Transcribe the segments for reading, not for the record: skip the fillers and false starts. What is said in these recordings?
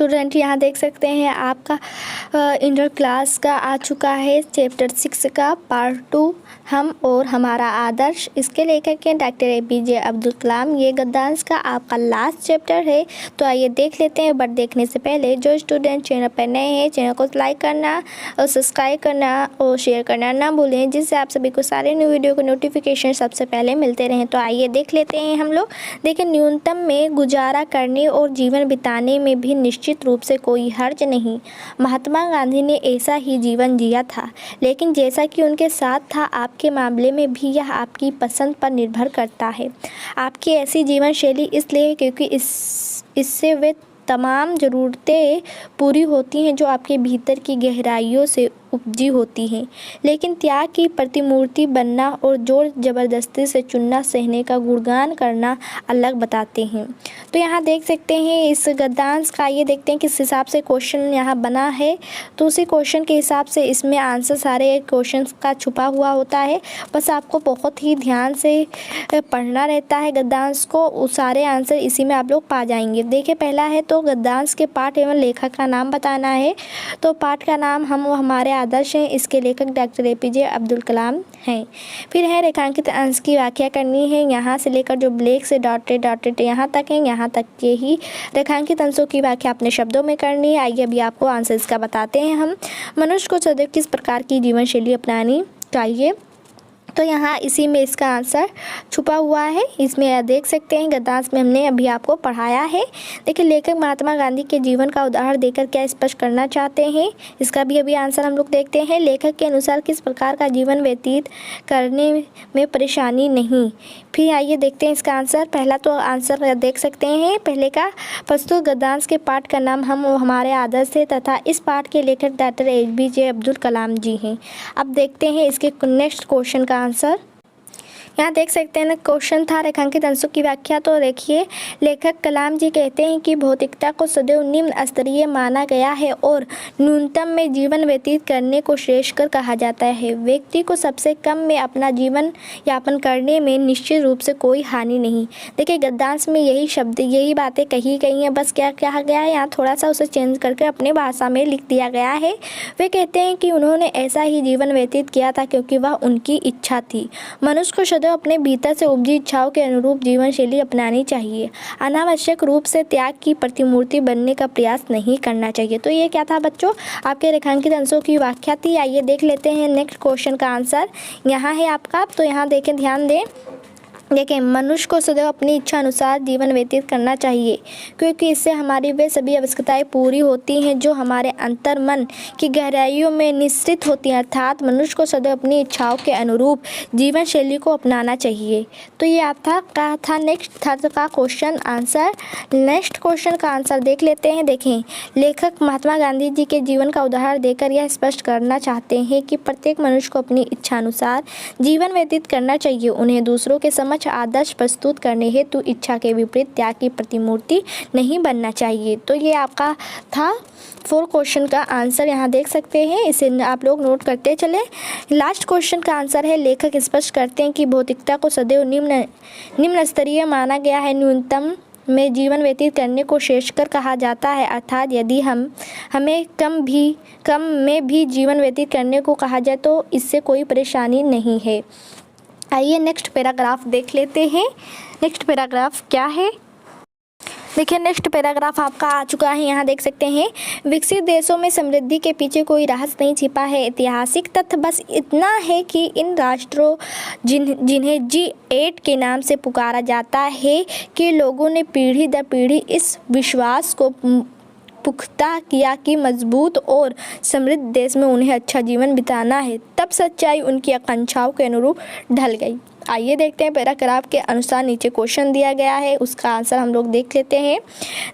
Student यहाँ देख सकते हैं आपका इंटर क्लास का आ चुका है चैप्टर 6 का पार्ट 2 हम और हमारा आदर्श। इसके लेखक हैं डॉक्टर APJ अब्दुल कलाम। ये गद्यांश का आपका लास्ट चैप्टर है, तो आइए देख लेते हैं। बट देखने से पहले जो स्टूडेंट चैनल पर नए हैं, चैनल को लाइक करना और सब्सक्राइब करना और शेयर करना ना भूलें, जिससे आप सभी को सारे न्यू वीडियो के नोटिफिकेशन सबसे पहले मिलते रहें। तो आइए देख लेते हैं हम लोग। देखिए, न्यूनतम में गुजारा करने और जीवन बिताने में भी निश्चित रूप से कोई हर्ज नहीं। महात्मा गांधी ने ऐसा ही जीवन जिया था, लेकिन जैसा कि उनके साथ था, आपके मामले में भी यह आपकी पसंद पर निर्भर करता है। आपकी ऐसी जीवन शैली इसलिए है क्योंकि इससे वे तमाम ज़रूरतें पूरी होती हैं जो आपके भीतर की गहराइयों से उपजी होती हैं। लेकिन त्याग की प्रतिमूर्ति बनना और जोर ज़बरदस्ती से चुनना सहने का गुणगान करना अलग बताते हैं। तो यहाँ देख सकते हैं इस गद्यांश का, ये देखते हैं किस हिसाब से क्वेश्चन यहाँ बना है। तो उसी क्वेश्चन के हिसाब से इसमें आंसर सारे क्वेश्चन का छुपा हुआ होता है। बस आपको बहुत ही ध्यान से पढ़ना रहता है गद्यांश को, उस सारे आंसर इसी में आप लोग पा जाएंगे। देखिए, पहला है तो गद्यांश के पाठ एवं लेखक का नाम बताना है। तो पाठ का नाम हम वो हमारे आदर्श हैं, इसके लेखक डॉक्टर APJ अब्दुल कलाम हैं। फिर है रेखांकित अंश की व्याख्या करनी है। यहाँ से लेकर जो ब्लैक से डॉटेड यहाँ तक है, यहाँ तक के ही रेखांकित अंशों की व्याख्या अपने शब्दों में करनी है। आइए अभी आपको आंसर इसका बताते हैं हम। मनुष्य को सदैव किस प्रकार की जीवन शैली अपनानी चाहिए? तो यहाँ इसी में इसका आंसर छुपा हुआ है। इसमें देख सकते हैं गद्यांश में हमने अभी आपको पढ़ाया है। देखिए, लेखक महात्मा गांधी के जीवन का उदाहरण देकर क्या स्पष्ट करना चाहते हैं, इसका भी अभी आंसर हम लोग देखते हैं। लेखक के अनुसार किस प्रकार का जीवन व्यतीत करने में परेशानी नहीं। फिर आइए देखते हैं इसका आंसर। पहला तो आंसर देख सकते हैं पहले का, प्रस्तुत गद्यांश के पाठ का नाम हम हमारे आदर्श है तथा इस पाठ के लेखक डॉक्टर APJ अब्दुल कलाम जी हैं। अब देखते हैं इसके नेक्स्ट क्वेश्चन का आंसर। यहाँ देख सकते हैं ना, क्वेश्चन था रेखांकित अंशों की व्याख्या। तो देखिए, लेखक कलाम जी कहते हैं कि भौतिकता को सदैव निम्न स्तरीय माना गया है और न्यूनतम में जीवन व्यतीत करने को श्रेष्ठकर कहा जाता है। व्यक्ति को सबसे कम में अपना जीवन यापन करने में निश्चित रूप से कोई हानि नहीं। देखिए, गद्यांश में यही शब्द यही बातें कही गई हैं, बस क्या कहा गया है यहाँ थोड़ा सा उसे चेंज करके अपने भाषा में लिख दिया गया है। वे कहते हैं कि उन्होंने ऐसा ही जीवन व्यतीत किया था क्योंकि वह उनकी इच्छा थी। मनुष्य को अपने भीतर से उपजी इच्छाओं के अनुरूप जीवन शैली अपनानी चाहिए। अनावश्यक रूप से त्याग की प्रतिमूर्ति बनने का प्रयास नहीं करना चाहिए। तो ये क्या था बच्चों, आपके रेखांकित अंशों की व्याख्या थी। आइए देख लेते हैं नेक्स्ट क्वेश्चन का आंसर। यहाँ है आपका, तो यहाँ देखें, ध्यान दें। देखें, मनुष्य को सदैव अपनी इच्छा अनुसार जीवन व्यतीत करना चाहिए क्योंकि इससे हमारी वे सभी आवश्यकताएं पूरी होती हैं जो हमारे अंतर मन की गहराइयों में निश्चित होती हैं। अर्थात मनुष्य को सदैव अपनी इच्छाओं के अनुरूप जीवन शैली को अपनाना चाहिए। तो ये आपका कहा था नेक्स्ट थर्ड का क्वेश्चन आंसर। नेक्स्ट क्वेश्चन का आंसर देख लेते हैं। देखें, लेखक महात्मा गांधी जी के जीवन का उदाहरण देकर यह स्पष्ट करना चाहते हैं कि प्रत्येक मनुष्य को अपनी इच्छा अनुसार जीवन व्यतीत करना चाहिए। उन्हें दूसरों के समक्ष आदर्श प्रस्तुत करने हेतु इच्छा के विपरीत त्याग की प्रतिमूर्ति नहीं बनना चाहिए। तो ये आपका था 4 क्वेश्चन का आंसर, यहाँ देख सकते हैं, इसे आप लोग नोट करते चले। लास्ट क्वेश्चन का आंसर है, लेखक स्पष्ट करते हैं कि भौतिकता को सदैव निम्न स्तरीय माना गया है, न्यूनतम में जीवन व्यतीत करने को श्रेष्ठकर कहा जाता है। अर्थात यदि हमें कम में भी जीवन व्यतीत करने को कहा जाए तो इससे कोई परेशानी नहीं है। आइए नेक्स्ट पैराग्राफ देख लेते हैं। नेक्स्ट पैराग्राफ क्या है? देखिए, नेक्स्ट पैराग्राफ आपका आ चुका है। यहाँ देख सकते हैं, विकसित देशों में समृद्धि के पीछे कोई रहस्य नहीं छिपा है। ऐतिहासिक तथ्य बस इतना है कि इन राष्ट्रों जिन्हें G8 के नाम से पुकारा जाता है कि लोगों ने पीढ़ी दर पीढ़ी इस विश्वास को पुख्ता किया कि मजबूत और समृद्ध देश में उन्हें अच्छा जीवन बिताना है, तब सच्चाई उनकी आकांक्षाओं के अनुरूप ढल गई। आइए देखते हैं पैराग्राफ के अनुसार नीचे क्वेश्चन दिया गया है, उसका आंसर हम लोग देख लेते हैं।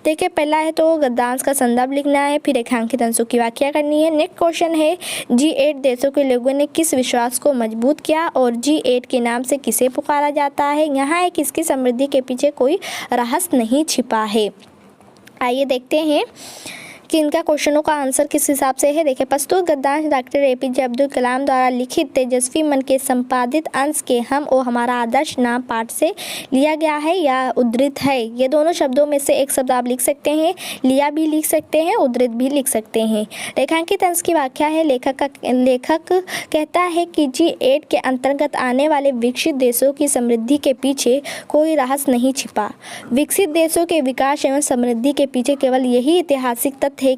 देखिए, पहला है तो गद्यांश का संदर्भ लिखना है, फिर रेखांकित अंशों की व्याख्या करनी है। नेक्स्ट क्वेश्चन है, G8 देशों के लोगों ने किस विश्वास को मजबूत किया और G8 के नाम से किसे पुकारा जाता है? यहाँ है कि इसकी समृद्धि के पीछे कोई रहस्य नहीं छिपा है। आइए देखते हैं कि इनका क्वेश्चनों का आंसर किस हिसाब से है। देखिए, प्रस्तुत गद्यांश डॉक्टर APJ अब्दुल कलाम द्वारा लिखित तेजस्वी मन के संपादित अंश के हम और हमारा आदर्श नाम पाठ से लिया गया है या उद्धृत है। ये दोनों शब्दों में से एक शब्द आप लिख सकते हैं, लिया भी लिख सकते हैं, उद्धृत भी लिख सकते हैं। रेखांकित अंश की व्याख्या है। लेखक कहता है कि G8 के अंतर्गत आने वाले विकसित देशों की समृद्धि के पीछे कोई रहस्य नहीं छिपा। विकसित देशों के विकास एवं समृद्धि के पीछे केवल यही ऐतिहासिक तथ्य है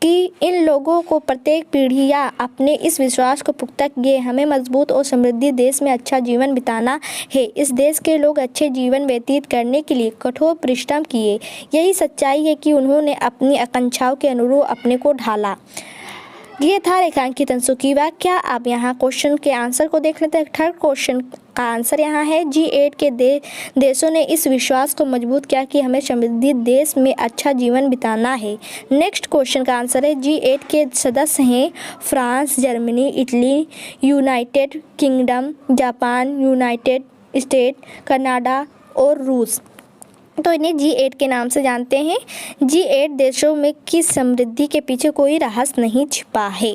कि इन लोगों को प्रत्येक पीढ़ी या अपने इस विश्वास को पुख्ता किए हमें मजबूत और समृद्धि देश में अच्छा जीवन बिताना है। इस देश के लोग अच्छे जीवन व्यतीत करने के लिए कठोर परिश्रम किए। यही सच्चाई है कि उन्होंने अपनी आकांक्षाओं के अनुरूप अपने को ढाला। ये था रेखांकित अंशों की व्याख्या। आप यहाँ क्वेश्चन के आंसर को देख लेते हैं। थर्ड क्वेश्चन का आंसर यहाँ है G8 के देशों ने इस विश्वास को मजबूत किया कि हमें समृद्धि देश में अच्छा जीवन बिताना है। नेक्स्ट क्वेश्चन का आंसर है G8 के सदस्य हैं France, Germany, Italy, United kingdom, Japan, United state, Canada और रूस। तो इन्हें G8 के नाम से जानते हैं। G8 देशों में की समृद्धि के पीछे कोई रहस्य नहीं छिपा है।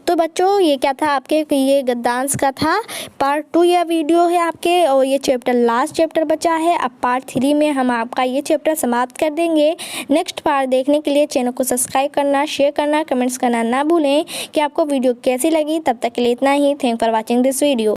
तो बच्चों, ये क्या था आपके, ये गद्यांश का था पार्ट 2 यह वीडियो है आपके, और ये चैप्टर लास्ट चैप्टर बचा है। अब पार्ट 3 में हम आपका ये चैप्टर समाप्त कर देंगे। नेक्स्ट पार्ट देखने के लिए चैनल को सब्सक्राइब करना, शेयर करना, कमेंट्स करना ना भूलें कि आपको वीडियो कैसी लगी। तब तक के लिए इतना ही। Thank for watching this video.